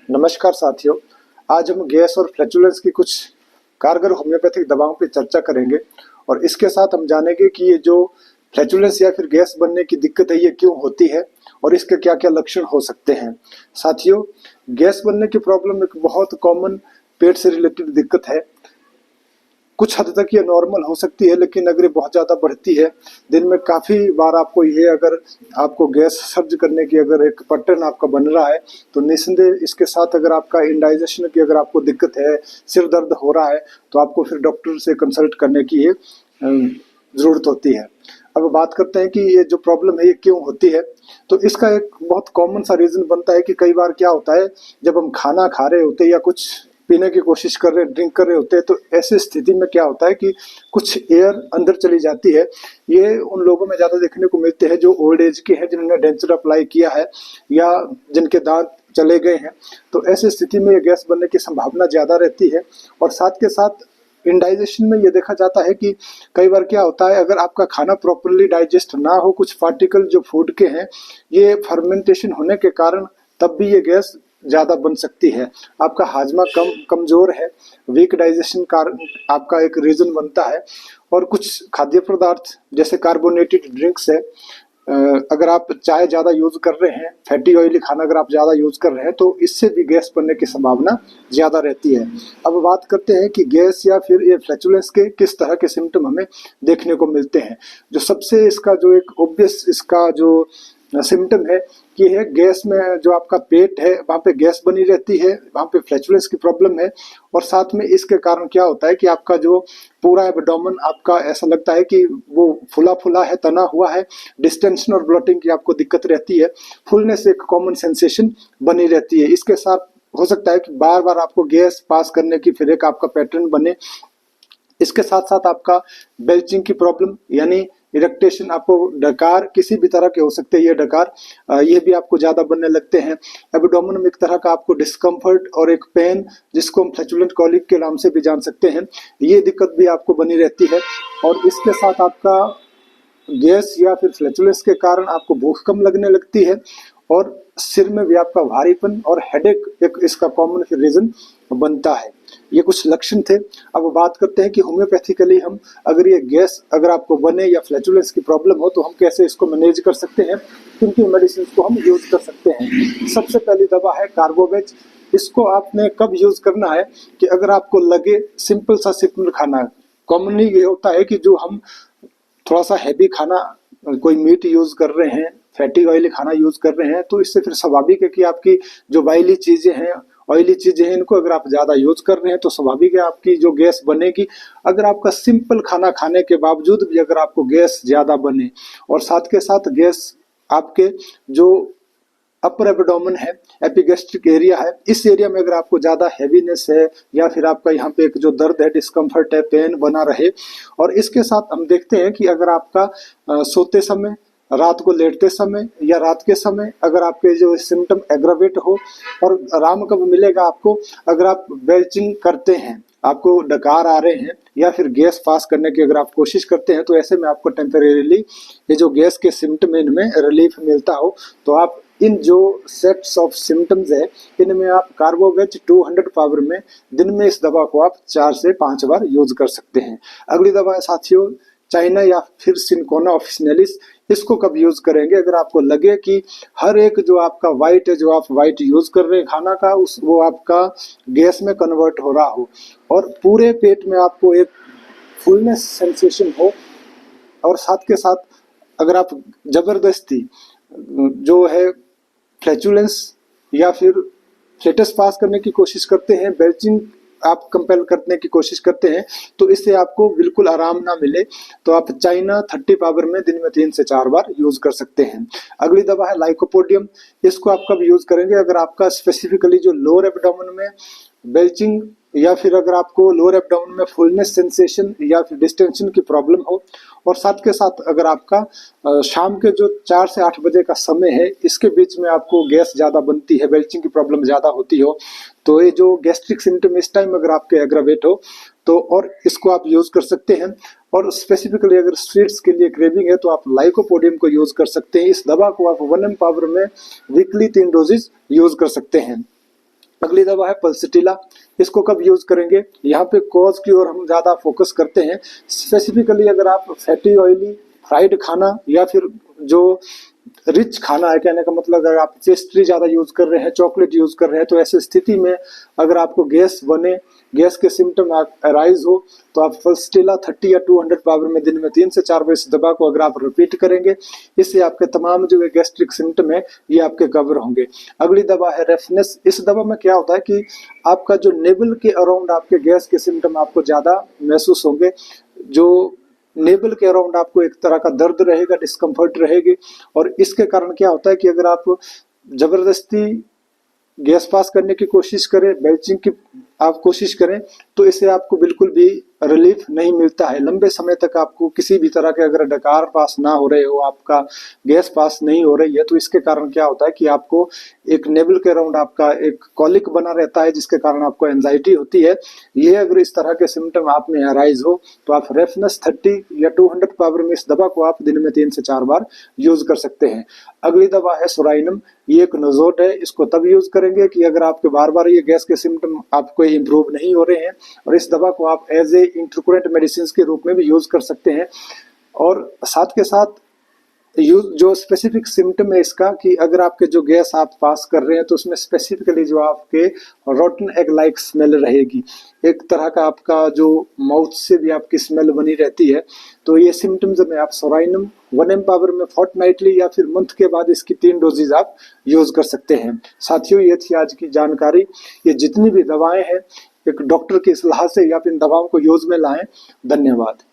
नमस्कार साथियों। आज हम गैस और फ्लैचुलेंस की कुछ कारगर होम्योपैथिक दवाओं पर चर्चा करेंगे और इसके साथ हम जानेंगे कि ये जो फ्लैचुलेंस या फिर गैस बनने की दिक्कत है ये क्यों होती है और इसके क्या क्या लक्षण हो सकते हैं। साथियों, गैस बनने की प्रॉब्लम एक बहुत कॉमन पेट से रिलेटेड दिक्कत है। कुछ हद तक ये नॉर्मल हो सकती है, लेकिन अगर ये बहुत ज़्यादा बढ़ती है, दिन में काफ़ी बार आपको ये अगर आपको गैस सर्ज करने की अगर एक पैटर्न आपका बन रहा है तो निस्संदेह इसके साथ अगर आपका इंडाइजेशन की अगर आपको दिक्कत है, सिर दर्द हो रहा है, तो आपको फिर डॉक्टर से कंसल्ट करने की ये ज़रूरत होती है। अब बात करते हैं कि ये जो प्रॉब्लम है ये क्यों होती है। तो इसका एक बहुत कॉमन सा रीज़न बनता है कि कई बार क्या होता है, जब हम खाना खा रहे होते हैं या कुछ पीने की कोशिश कर रहे हैं, ड्रिंक कर रहे होते हैं, तो ऐसी स्थिति में क्या होता है कि कुछ एयर अंदर चली जाती है। ये उन लोगों में ज़्यादा देखने को मिलते हैं जो ओल्ड एज के हैं, जिन्होंने डेंचर अप्लाई किया है या जिनके दांत चले गए हैं। तो ऐसी स्थिति में ये गैस बनने की संभावना ज़्यादा रहती है। और साथ के साथ इंडाइजेशन में ये देखा जाता है कि कई बार क्या होता है, अगर आपका खाना प्रॉपरली डाइजेस्ट ना हो, कुछ पार्टिकल जो फूड के हैं ये फर्मेंटेशन होने के कारण तब भी ये गैस ज़्यादा बन सकती है। आपका हाजमा कमज़ोर है, वीक डाइजेशन कारण आपका एक रीज़न बनता है। और कुछ खाद्य पदार्थ जैसे कार्बोनेटेड ड्रिंक्स है, अगर आप चाय ज़्यादा यूज़ कर रहे हैं, फैटी ऑयली खाना अगर आप ज़्यादा यूज़ कर रहे हैं, तो इससे भी गैस बनने की संभावना ज़्यादा रहती है। अब बात करते हैं कि गैस या फिर ये फ्लैचुलेंस के किस तरह के सिम्टम हमें देखने को मिलते हैं। जो सबसे इसका जो एक ऑब्वियस इसका जो सिम्टम है कि है गैस में जो आपका पेट है वहाँ पे गैस बनी रहती है, वहाँ पे फ्लैचुलेंस की प्रॉब्लम है। और साथ में इसके कारण क्या होता है कि आपका जो पूरा एब्डोमेन आपका ऐसा लगता है कि वो फुला फुला है, तना हुआ है, डिस्टेंशन और ब्लोटिंग की आपको दिक्कत रहती है। फुलनेस एक कॉमन सेंसेशन बनी रहती है। इसके साथ हो सकता है कि बार बार आपको गैस पास करने की फिर एक आपका पैटर्न बने। इसके साथ साथ आपका बेल्चिंग की प्रॉब्लम यानी इरेक्टेशन, आपको डकार किसी भी तरह के हो सकते हैं, ये डकार ये भी आपको ज़्यादा बनने लगते हैं। एब्डोमेन में एक तरह का आपको डिस्कम्फर्ट और एक पेन, जिसको हम फ्लैचुलेंट कॉलिक के नाम से भी जान सकते हैं, ये दिक्कत भी आपको बनी रहती है। और इसके साथ आपका गैस या फिर फ्लैचुलेंस के कारण आपको भूख कम लगने लगती है और सिर में भी आपका भारीपन और हेडेक एक इसका कॉमन रीजन बनता है। ये कुछ लक्षण थे। अब बात करते हैं कि होम्योपैथिकली हम अगर ये गैस अगर आपको बने या फ्लैचुलेंस की प्रॉब्लम हो तो हम कैसे इसको मैनेज कर सकते हैं, किन किन मेडिसिन को हम यूज कर सकते हैं। सबसे पहली दवा है कार्बोवेज। इसको आपने कब यूज करना है कि अगर आपको लगे सिंपल सा सिंपल खाना, कॉमनली ये होता है कि जो हम थोड़ा सा हैवी खाना कोई मीट यूज कर रहे हैं, फैटी ऑयली खाना यूज कर रहे हैं, तो इससे फिर स्वाभाविक है कि आपकी जो वायली चीजें हैं, ऑयली चीजें हैं, इनको अगर आप ज्यादा यूज कर रहे हैं तो स्वाभाविक है आपकी जो गैस बनेगी। अगर आपका सिंपल खाना खाने के बावजूद भी अगर आपको गैस ज्यादा बने और साथ के साथ गैस आपके जो अपर एब्डोमेन है, एपिगैस्ट्रिक एरिया है, इस एरिया में अगर आपको ज़्यादा हैवीनेस है या फिर आपका यहाँ पे एक जो दर्द है, डिस्कम्फर्ट है, पेन बना रहे। और इसके साथ हम देखते हैं कि अगर आपका सोते समय, रात को लेटते समय या रात के समय अगर आपके जो सिम्टम एग्रावेट हो, और आराम कब मिलेगा आपको, अगर आप बेल्चिंग करते हैं, आपको डकार आ रहे हैं या फिर गैस पास करने की अगर आप कोशिश करते हैं, तो ऐसे में आपको टेम्परेरीली ये जो गैस के सिम्टम है इनमें रिलीफ मिलता हो, तो आप इन जो सेट्स ऑफ सिम्टम्स है इनमें आप कार्बोवेज 200 पावर में दिन में इस दवा को आप 4 से 5 बार यूज कर सकते हैं। अगली दवा है साथियों चाइना या फिर सिंकोना ऑफिसिनेलिस। इसको कब यूज करेंगे, अगर आपको लगे कि हर एक जो आपका वाइट है, जो आप वाइट यूज कर रहे हैं खाना का, उस वो आपका गैस में कन्वर्ट हो रहा हो और पूरे पेट में आपको एक फुलनेस सेंसेशन हो, और साथ के साथ अगर आप जबरदस्ती जो है फ्लैचुलेंस या फिर फ्लेटस पास करने की कोशिश करते हैं, बेल्चिंग आप कंपेल करने की कोशिश करते हैं, तो इससे आपको बिल्कुल आराम ना मिले, तो आप चाइना 30 पावर में दिन में 3 से 4 बार यूज कर सकते हैं। अगली दवा है लाइकोपोडियम। इसको आप कब यूज करेंगे, अगर आपका स्पेसिफिकली जो लोअर एब्डोमेन में बेल्चिंग या फिर अगर आपको लोअर एब्डोमेन में फुलनेस सेंसेशन या फिर डिस्टेंशन की प्रॉब्लम हो, और साथ के साथ अगर आपका शाम के जो 4 से 8 बजे का समय है, इसके बीच में आपको गैस ज़्यादा बनती है, बेल्चिंग की प्रॉब्लम ज़्यादा होती हो, तो ये जो गैस्ट्रिक सिम्टम इस टाइम अगर आपके एग्रावेट हो तो और इसको आप यूज़ कर सकते हैं। और स्पेसिफिकली अगर स्वीट्स के लिए क्रेविंग है तो आप लाइकोपोडियम को यूज़ कर सकते हैं। इस दवा को आप 1 mg पावर में वीकली 3 डोजेज यूज़ कर सकते हैं। अगली दवा है पल्सटीला। इसको कब यूज करेंगे, यहाँ पे कॉज की ओर हम ज्यादा फोकस करते हैं। स्पेसिफिकली अगर आप फैटी ऑयली फ्राइड खाना या फिर जो रिच खाना है, कहने का मतलब अगर आप पेस्ट्री ज्यादा यूज कर रहे हैं, चॉकलेट यूज कर रहे हैं, तो ऐसी स्थिति में अगर आपको गैस बने, गैस के सिम्टम अराइज हो, तो आप पल्सटीला 30 या 200 पावर में दिन में 3 से 4 बार इस दवा को अगर आप रिपीट करेंगे, इससे आपके तमाम जो गैस्ट्रिक सिम्टम है ये आपके कवर होंगे। अगली दवा है रेफनेस। इस दवा में क्या होता है कि आपका जो नेवल के अराउंड आपके गैस के सिम्टम आपको ज्यादा महसूस होंगे। जो नेवल के अराउंड आपको एक तरह का दर्द रहेगा, डिस्कम्फर्ट रहेगी, और इसके कारण क्या होता है कि अगर आप जबरदस्ती गैस पास करने की कोशिश करें, बेल्चिंग की आप कोशिश करें, तो इससे आपको बिल्कुल भी रिलीफ नहीं मिलता है। लंबे समय तक आपको किसी भी तरह के अगर डकार पास ना हो रहे हो, आपका गैस पास नहीं हो रही है, तो इसके कारण क्या होता है कि आपको एक नेवल के अराउंड आपका एक कॉलिक बना रहता है, जिसके कारण आपको एंजाइटी होती है। ये अगर इस तरह के सिम्टम आप में अराइज हो, तो आप रेफनेस 30 या 200 पावर में इस दवा को आप दिन में 3 से 4 बार यूज कर सकते हैं। अगली दवा है सोराइनम। ये एक नोजोट है। इसको तब यूज करेंगे कि अगर आपके बार बार ये गैस के सिम्टम आपको इम्प्रूव नहीं हो रहे हैं, और इस दवा को आप एज ए इंटरकुरेंट मेडिसिन के रूप में भी यूज कर सकते हैं। और साथ के साथ यूज जो स्पेसिफिक सिम्टम है इसका, कि अगर आपके जो गैस आप पास कर रहे हैं, तो उसमें स्पेसिफिकली जो आपके रोटन एग लाइक स्मेल रहेगी, एक तरह का आपका जो माउथ से भी आपकी स्मेल बनी रहती है। तो ये सिम्टम्स में आप सोराइनम 1 mg पावर में फोर्टनाइटली या फिर मंथ के बाद इसकी 3 डोजेज आप यूज कर सकते हैं। साथियों, ये थी आज की जानकारी। ये जितनी भी दवाएं हैं एक डॉक्टर की सलाह से या फिर इन दवाओं को यूज में लाएं। धन्यवाद।